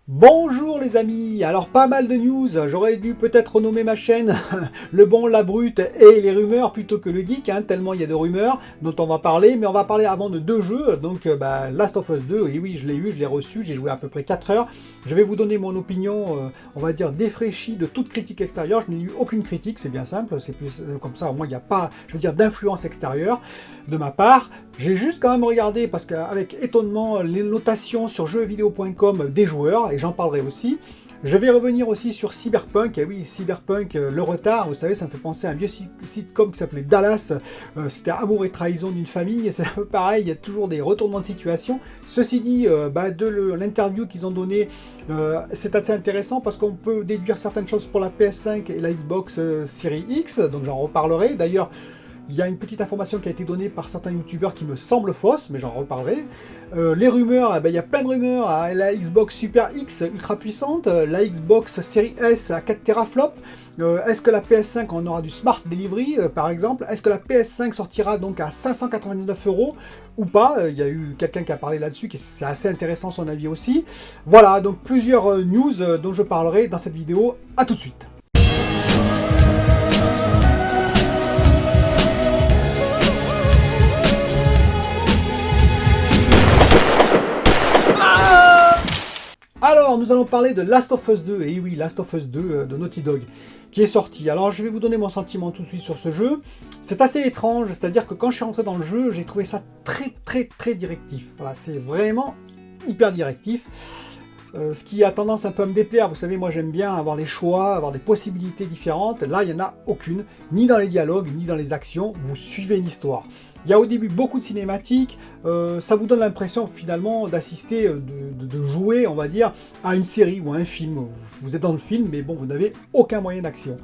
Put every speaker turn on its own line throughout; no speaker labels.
Bonjour les amis, alors pas mal de news, j'aurais dû peut-être renommer ma chaîne Le Bon, la Brute et les rumeurs plutôt que le geek, tellement il y a de rumeurs dont on va parler, mais on va parler avant de deux jeux, donc Last of Us 2, et oui je l'ai eu, je l'ai reçu, j'ai joué à peu près 4 heures, je vais vous donner mon opinion, on va dire défraîchie de toute critique extérieure, je n'ai eu aucune critique, c'est bien simple, c'est plus comme ça, au moins il n'y a pas, je veux dire, d'influence extérieure de ma part. J'ai juste quand même regardé, parce qu'avec étonnement, les notations sur jeuxvideo.com des joueurs, et j'en parlerai aussi. Je vais revenir aussi sur Cyberpunk, et oui, Cyberpunk, le retard, vous savez, ça me fait penser à un vieux sitcom qui s'appelait Dallas, c'était Amour et trahison d'une famille, et c'est un peu pareil, il y a toujours des retournements de situation. Ceci dit, de l'interview qu'ils ont donnée, c'est assez intéressant, parce qu'on peut déduire certaines choses pour la PS5 et la Xbox Series X, donc j'en reparlerai. D'ailleurs, il y a une petite information qui a été donnée par certains youtubeurs qui me semble fausse, mais j'en reparlerai. Les rumeurs, il y a plein de rumeurs. La Xbox Super X ultra puissante, la Xbox Series S à 4 teraflops. Est-ce que la PS5 on aura du Smart Delivery par exemple? Est-ce que la PS5 sortira donc à 599 € ou pas? Il y a eu quelqu'un qui a parlé là-dessus, c'est assez intéressant son avis aussi. Voilà, donc plusieurs news dont je parlerai dans cette vidéo. A tout de suite. Alors, nous allons parler de Last of Us 2, et oui, Last of Us 2 de Naughty Dog, qui est sorti. Alors, je vais vous donner mon sentiment tout de suite sur ce jeu. C'est assez étrange, c'est-à-dire que quand je suis rentré dans le jeu, j'ai trouvé ça très directif. Voilà, c'est vraiment hyper directif. Ce qui a tendance un peu à me déplaire, vous savez, moi j'aime bien avoir des choix, avoir des possibilités différentes. Là, il n'y en a aucune, ni dans les dialogues, ni dans les actions. Vous suivez une histoire. Il y a au début beaucoup de cinématiques, ça vous donne l'impression finalement d'assister, de jouer, on va dire, à une série ou à un film. Vous êtes dans le film, mais bon, vous n'avez aucun moyen d'action.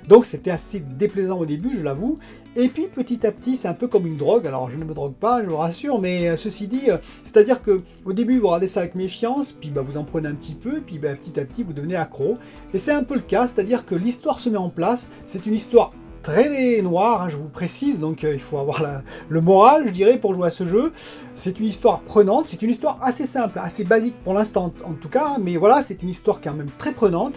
Donc c'était assez déplaisant au début, je l'avoue. Et puis petit à petit, c'est un peu comme une drogue. Alors je ne me drogue pas, je vous rassure, mais ceci dit, c'est-à-dire que au début vous regardez ça avec méfiance, puis vous en prenez un petit peu, puis petit à petit vous devenez accro. Et c'est un peu le cas, c'est-à-dire que l'histoire se met en place. C'est une histoire très noir, je vous précise, donc il faut avoir le moral, je dirais, pour jouer à ce jeu. C'est une histoire prenante, c'est une histoire assez simple, assez basique pour l'instant en tout cas, mais voilà, c'est une histoire quand même très prenante.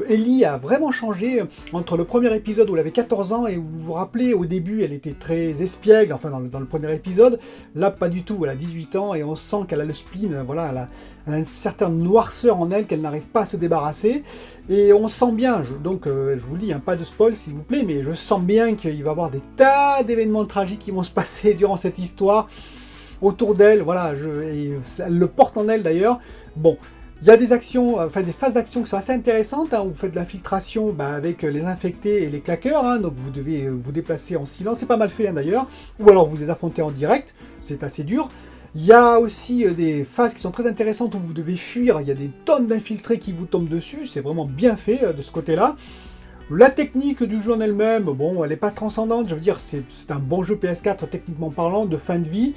Ellie a vraiment changé entre le premier épisode où elle avait 14 ans et où vous vous rappelez, au début, elle était très espiègle, enfin dans le premier épisode. Là, pas du tout, elle a 18 ans et on sent qu'elle a le spleen, voilà, elle a une certaine noirceur en elle qu'elle n'arrive pas à se débarrasser. Et on sent bien, donc je vous le dis, pas de spoil s'il vous plaît, mais je sens bien qu'il va y avoir des tas d'événements tragiques qui vont se passer durant cette histoire autour d'elle, voilà, elle le porte en elle d'ailleurs. Bon, il y a des actions, enfin des phases d'action qui sont assez intéressantes, où vous faites de l'infiltration avec les infectés et les claqueurs, donc vous devez vous déplacer en silence, c'est pas mal fait d'ailleurs, ou alors vous les affrontez en direct, c'est assez dur. Il y a aussi des phases qui sont très intéressantes où vous devez fuir, il y a des tonnes d'infiltrés qui vous tombent dessus, c'est vraiment bien fait de ce côté-là. La technique du jeu en elle-même, bon, elle n'est pas transcendante, je veux dire, c'est un bon jeu PS4 techniquement parlant, de fin de vie,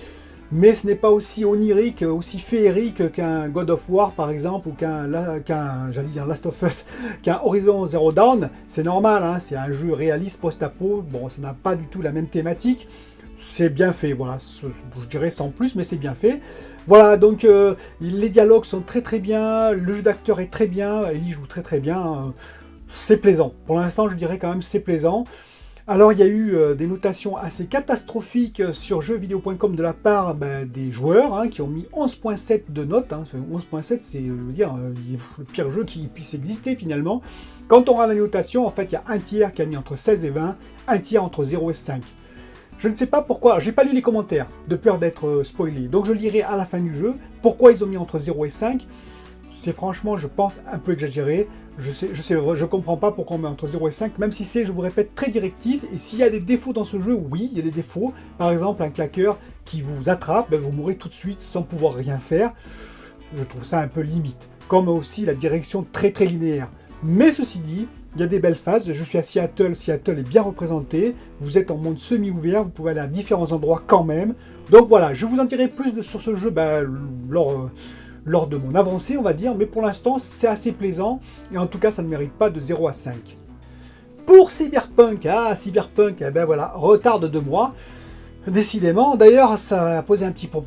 mais ce n'est pas aussi onirique, aussi féerique qu'un God of War par exemple, ou j'allais dire Last of Us, qu'un Horizon Zero Dawn. C'est normal, c'est un jeu réaliste post-apo, bon, ça n'a pas du tout la même thématique. C'est bien fait, voilà, je dirais sans plus, mais c'est bien fait. Voilà, donc les dialogues sont très bien, le jeu d'acteur est très bien, Ellie joue très bien, c'est plaisant. Pour l'instant, je dirais quand même c'est plaisant. Alors, il y a eu des notations assez catastrophiques sur jeuxvideo.com de la part des joueurs, qui ont mis 11.7 de notes. 11.7, c'est, je veux dire, le pire jeu qui puisse exister finalement. Quand on regarde la notation, en fait, il y a un tiers qui a mis entre 16 et 20, un tiers entre 0 et 5. Je ne sais pas pourquoi, j'ai pas lu les commentaires, de peur d'être spoilé, donc je lirai à la fin du jeu pourquoi ils ont mis entre 0 et 5. C'est franchement, je pense, un peu exagéré. Je comprends pas pourquoi on met entre 0 et 5, même si c'est, je vous répète, très directif. Et s'il y a des défauts dans ce jeu, oui, il y a des défauts. Par exemple, un claqueur qui vous attrape, vous mourrez tout de suite sans pouvoir rien faire. Je trouve ça un peu limite. Comme aussi la direction très linéaire. Mais ceci dit, il y a des belles phases. Je suis à Seattle, Seattle est bien représenté. Vous êtes en monde semi-ouvert, vous pouvez aller à différents endroits quand même. Donc voilà, je vous en dirai plus sur ce jeu lors de mon avancée, on va dire, mais pour l'instant, c'est assez plaisant, et en tout cas, ça ne mérite pas de 0 à 5. Pour Cyberpunk, Cyberpunk, voilà, retard de 2 mois. Décidément, d'ailleurs, ça a posé un petit peu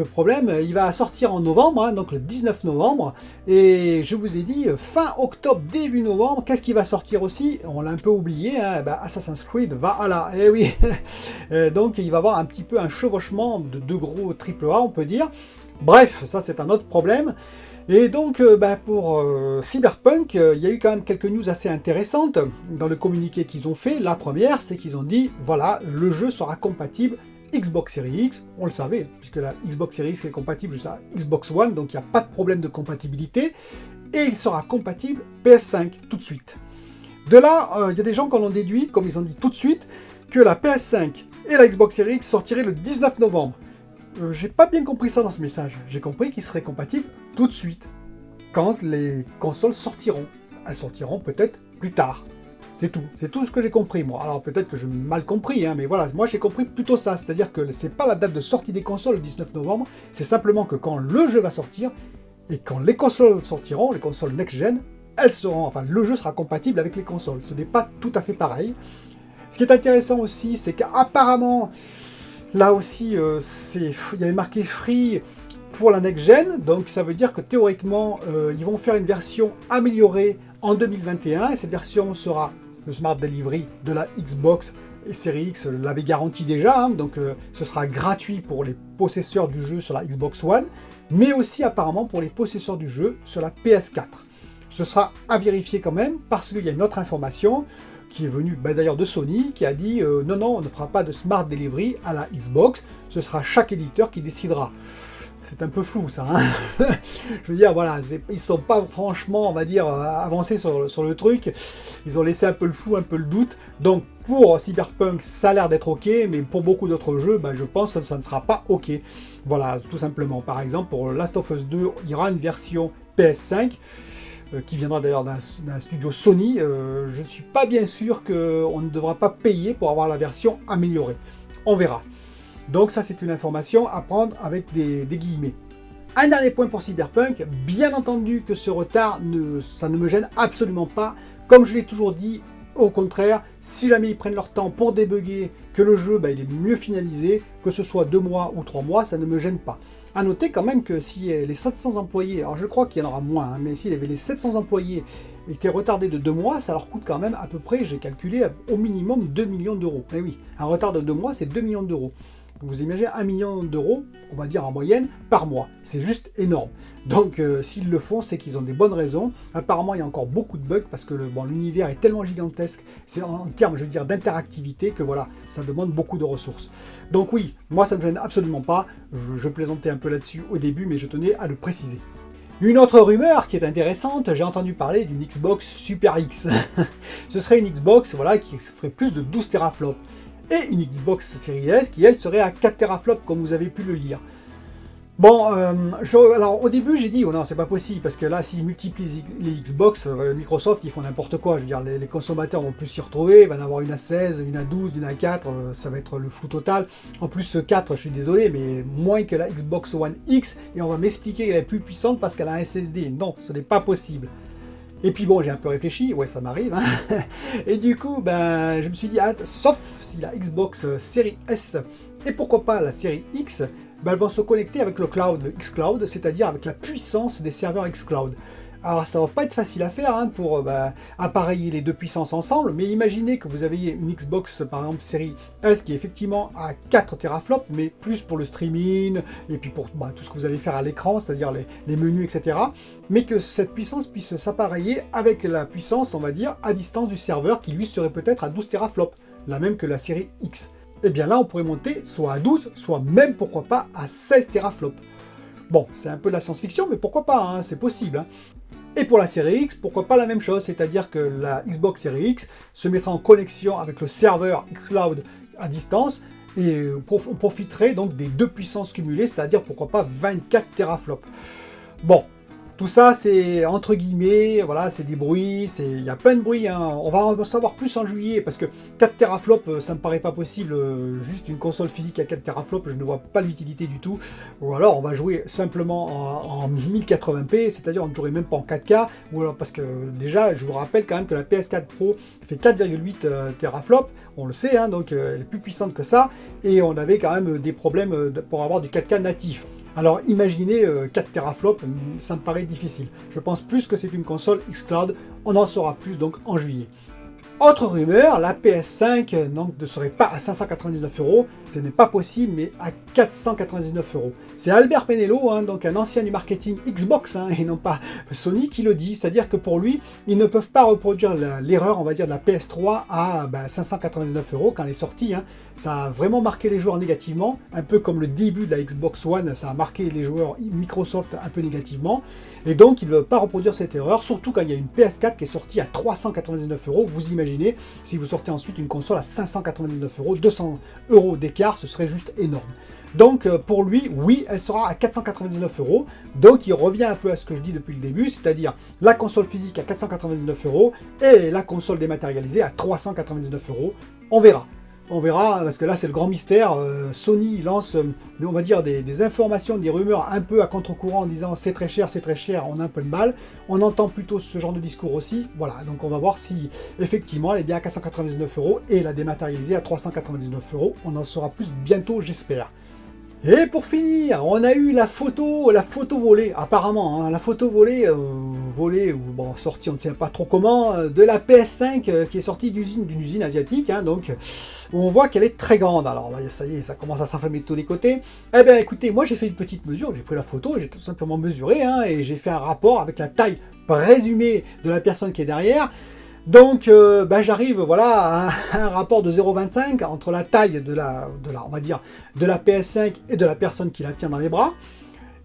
problème. Il va sortir en novembre, hein, donc le 19 novembre. Et je vous ai dit, fin octobre, début novembre, qu'est-ce qui va sortir aussi? On l'a un peu oublié, hein, Assassin's Creed Valhalla. Eh oui. Donc il va y avoir un petit peu un chevauchement de deux gros AAA, on peut dire. Bref, ça c'est un autre problème. Et donc, pour Cyberpunk, il y a eu quand même quelques news assez intéressantes dans le communiqué qu'ils ont fait. La première, c'est qu'ils ont dit, voilà, le jeu sera compatible Xbox Series X, on le savait, puisque la Xbox Series X est compatible juste à Xbox One, donc il n'y a pas de problème de compatibilité, et il sera compatible PS5 tout de suite. De là, il y a des gens qui en ont déduit, comme ils ont dit tout de suite, que la PS5 et la Xbox Series X sortiraient le 19 novembre. J'ai pas bien compris ça dans ce message. J'ai compris qu'ils seraient compatibles tout de suite, quand les consoles sortiront. Elles sortiront peut-être plus tard. C'est tout ce que j'ai compris, moi. Alors peut-être que j'ai mal compris, hein, mais voilà, moi j'ai compris plutôt ça. C'est-à-dire que c'est pas la date de sortie des consoles le 19 novembre, c'est simplement que quand le jeu va sortir, et quand les consoles sortiront, les consoles next-gen, le jeu sera compatible avec les consoles. Ce n'est pas tout à fait pareil. Ce qui est intéressant aussi, c'est qu'apparemment, là aussi, il y avait marqué Free pour la next-gen, donc ça veut dire que théoriquement, ils vont faire une version améliorée en 2021, et cette version sera le Smart Delivery de la Xbox et Series X l'avait garanti déjà, hein, donc ce sera gratuit pour les possesseurs du jeu sur la Xbox One, mais aussi apparemment pour les possesseurs du jeu sur la PS4. Ce sera à vérifier quand même, parce qu'il y a une autre information, qui est venu d'ailleurs de Sony, qui a dit non, on ne fera pas de Smart Delivery à la Xbox, ce sera chaque éditeur qui décidera. C'est un peu flou ça, hein. Je veux dire, voilà, ils sont pas franchement, on va dire, avancés sur le truc, ils ont laissé un peu le flou, un peu le doute, donc pour Cyberpunk, ça a l'air d'être ok, mais pour beaucoup d'autres jeux, je pense que ça ne sera pas ok. Voilà, tout simplement. Par exemple, pour Last of Us 2, il y aura une version PS5, qui viendra d'ailleurs d'un studio Sony. Je ne suis pas bien sûr qu'on ne devra pas payer pour avoir la version améliorée. On verra. Donc ça, c'est une information à prendre avec des guillemets. Un dernier point pour Cyberpunk, bien entendu que ce retard, ça ne me gêne absolument pas. Comme je l'ai toujours dit, au contraire, si jamais ils prennent leur temps pour débugger, que le jeu il est mieux finalisé, que ce soit 2 mois ou 3 mois, ça ne me gêne pas. A noter quand même que si les 700 employés, alors je crois qu'il y en aura moins, hein, mais s'il y avait les 700 employés étaient retardés de 2 mois, ça leur coûte quand même à peu près, j'ai calculé, au minimum 2 millions d'euros. Eh oui, un retard de 2 mois, c'est 2 millions d'euros. Vous imaginez 1 million d'euros, on va dire en moyenne, par mois. C'est juste énorme. Donc s'ils le font, c'est qu'ils ont des bonnes raisons. Apparemment, il y a encore beaucoup de bugs parce que l'univers est tellement gigantesque, c'est en termes, je veux dire, d'interactivité, que voilà, ça demande beaucoup de ressources. Donc oui, moi ça ne me gêne absolument pas. Je plaisantais un peu là-dessus au début, mais je tenais à le préciser. Une autre rumeur qui est intéressante, j'ai entendu parler d'une Xbox Super X. Ce serait une Xbox qui ferait plus de 12 teraflops. Et une Xbox Series S qui, elle, serait à 4 teraflops, comme vous avez pu le lire. Bon, alors au début, j'ai dit, oh non, c'est pas possible, parce que là, s'ils multiplient les Xbox, Microsoft, ils font n'importe quoi. Je veux dire, les consommateurs vont plus s'y retrouver, il va en avoir une à 16, une à 12, une à 4, ça va être le flou total. En plus, 4, je suis désolé, mais moins que la Xbox One X, et on va m'expliquer qu'elle est plus puissante parce qu'elle a un SSD. Non, ce n'est pas possible. Et puis bon, j'ai un peu réfléchi, ouais ça m'arrive, hein. Et du coup, je me suis dit, sauf si la Xbox Series S, et pourquoi pas la Series X, elles vont se connecter avec le cloud, le xCloud, c'est-à-dire avec la puissance des serveurs xCloud. Alors ça va pas être facile à faire pour appareiller les deux puissances ensemble, mais imaginez que vous aviez une Xbox par exemple série S qui est effectivement à 4 teraflops, mais plus pour le streaming, et puis pour tout ce que vous allez faire à l'écran, c'est-à-dire les menus, etc. Mais que cette puissance puisse s'appareiller avec la puissance, on va dire, à distance du serveur, qui lui serait peut-être à 12 teraflops, la même que la série X. Et bien là on pourrait monter soit à 12, soit même pourquoi pas à 16 teraflops. Bon, c'est un peu de la science-fiction, mais pourquoi pas, hein, c'est possible. Hein. Et pour la série X, pourquoi pas la même chose, c'est-à-dire que la Xbox Series X se mettra en connexion avec le serveur xCloud à distance, et on profiterait donc des deux puissances cumulées, c'est-à-dire pourquoi pas 24 teraflops. Bon, Tout ça, c'est entre guillemets, voilà, c'est des bruits, il y a plein de bruits, hein. On va en savoir plus en juillet, parce que 4 teraflops, ça me paraît pas possible, juste une console physique à 4 teraflops, je ne vois pas l'utilité du tout. Ou alors, on va jouer simplement en 1080p, c'est-à-dire on ne jouerait même pas en 4K, ou alors parce que déjà, je vous rappelle quand même que la PS4 Pro fait 4,8 teraflops, on le sait, hein, donc elle est plus puissante que ça, et on avait quand même des problèmes pour avoir du 4K natif. Alors imaginez 4 teraflops, ça me paraît difficile. Je pense plus que c'est une console xCloud, on en saura plus donc en juillet. Autre rumeur, la PS5 donc, ne serait pas à 599 €, ce n'est pas possible, mais à 499 €. C'est Albert Penello, hein, donc un ancien du marketing Xbox, hein, et non pas Sony, qui le dit, c'est-à-dire que pour lui, ils ne peuvent pas reproduire l'erreur, on va dire, de la PS3 à 599 € quand elle est sortie. Hein. Ça a vraiment marqué les joueurs négativement, un peu comme le début de la Xbox One, ça a marqué les joueurs Microsoft un peu négativement. Et donc, ils ne veulent pas reproduire cette erreur, surtout quand il y a une PS4 qui est sortie à 399 €. Vous imaginez, si vous sortez ensuite une console à 599 €, 200 € d'écart, ce serait juste énorme. Donc, pour lui, oui, elle sera à 499 €. Donc, il revient un peu à ce que je dis depuis le début, c'est-à-dire la console physique à 499 € et la console dématérialisée à 399 €. On verra. On verra, parce que là c'est le grand mystère. Sony lance, on va dire, des informations, des rumeurs un peu à contre-courant en disant c'est très cher, on a un peu de mal. On entend plutôt ce genre de discours aussi. Voilà, donc on va voir si effectivement elle est bien à 499 € et la dématérialisée à 399 €. On en saura plus bientôt, j'espère. Et pour finir, on a eu la photo volée, apparemment, hein, la photo volée, ou bon, sortie, on ne sait pas trop comment, de la PS5 qui est sortie d'une usine asiatique, hein, donc où on voit qu'elle est très grande. Alors ça y est, ça commence à s'enflammer de tous les côtés. Eh bien écoutez, moi j'ai fait une petite mesure, j'ai pris la photo, j'ai tout simplement mesuré, hein, et j'ai fait un rapport avec la taille présumée de la personne qui est derrière. Donc j'arrive voilà, à un rapport de 0,25 entre la taille on va dire, de la PS5 et de la personne qui la tient dans les bras.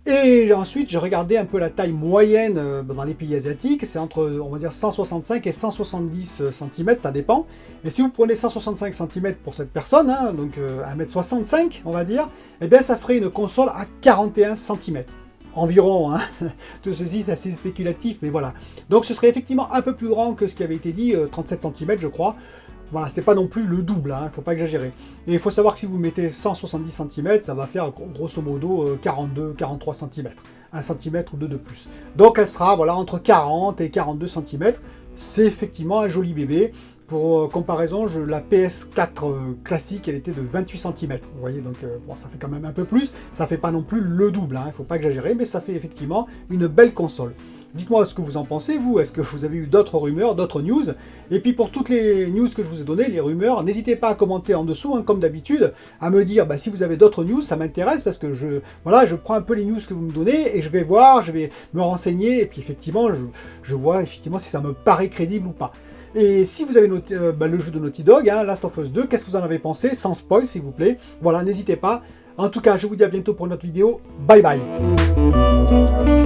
Et ensuite j'ai regardé un peu la taille moyenne dans les pays asiatiques, c'est entre on va dire 165 et 170 cm, ça dépend. Et si vous prenez 165 cm pour cette personne, hein, donc 1m65 on va dire, eh bien ça ferait une console à 41 cm. Environ, hein. Tout ceci c'est assez spéculatif, mais voilà. Donc ce serait effectivement un peu plus grand que ce qui avait été dit, 37 cm je crois. Voilà, c'est pas non plus le double, hein, faut pas exagérer. Et il faut savoir que si vous mettez 170 cm, ça va faire grosso modo 42-43 cm. 1 cm ou 2 de plus. Donc elle sera voilà, entre 40 et 42 cm. C'est effectivement un joli bébé. Pour comparaison, la PS4 classique, elle était de 28 cm. Vous voyez, donc bon, ça fait quand même un peu plus. Ça fait pas non plus le double, il ne faut pas exagérer, mais ça fait effectivement une belle console. Dites-moi ce que vous en pensez, vous. Est-ce que vous avez eu d'autres rumeurs, d'autres news? Et puis pour toutes les news que je vous ai données, les rumeurs, n'hésitez pas à commenter en dessous, hein, comme d'habitude, à me dire si vous avez d'autres news, ça m'intéresse, parce que je prends un peu les news que vous me donnez, et je vais voir, je vais me renseigner, et puis effectivement, je vois effectivement si ça me paraît crédible ou pas. Et si vous avez le jeu de Naughty Dog, hein, Last of Us 2, qu'est-ce que vous en avez pensé? Sans spoil, s'il vous plaît. Voilà, n'hésitez pas. En tout cas, je vous dis à bientôt pour une autre vidéo. Bye bye.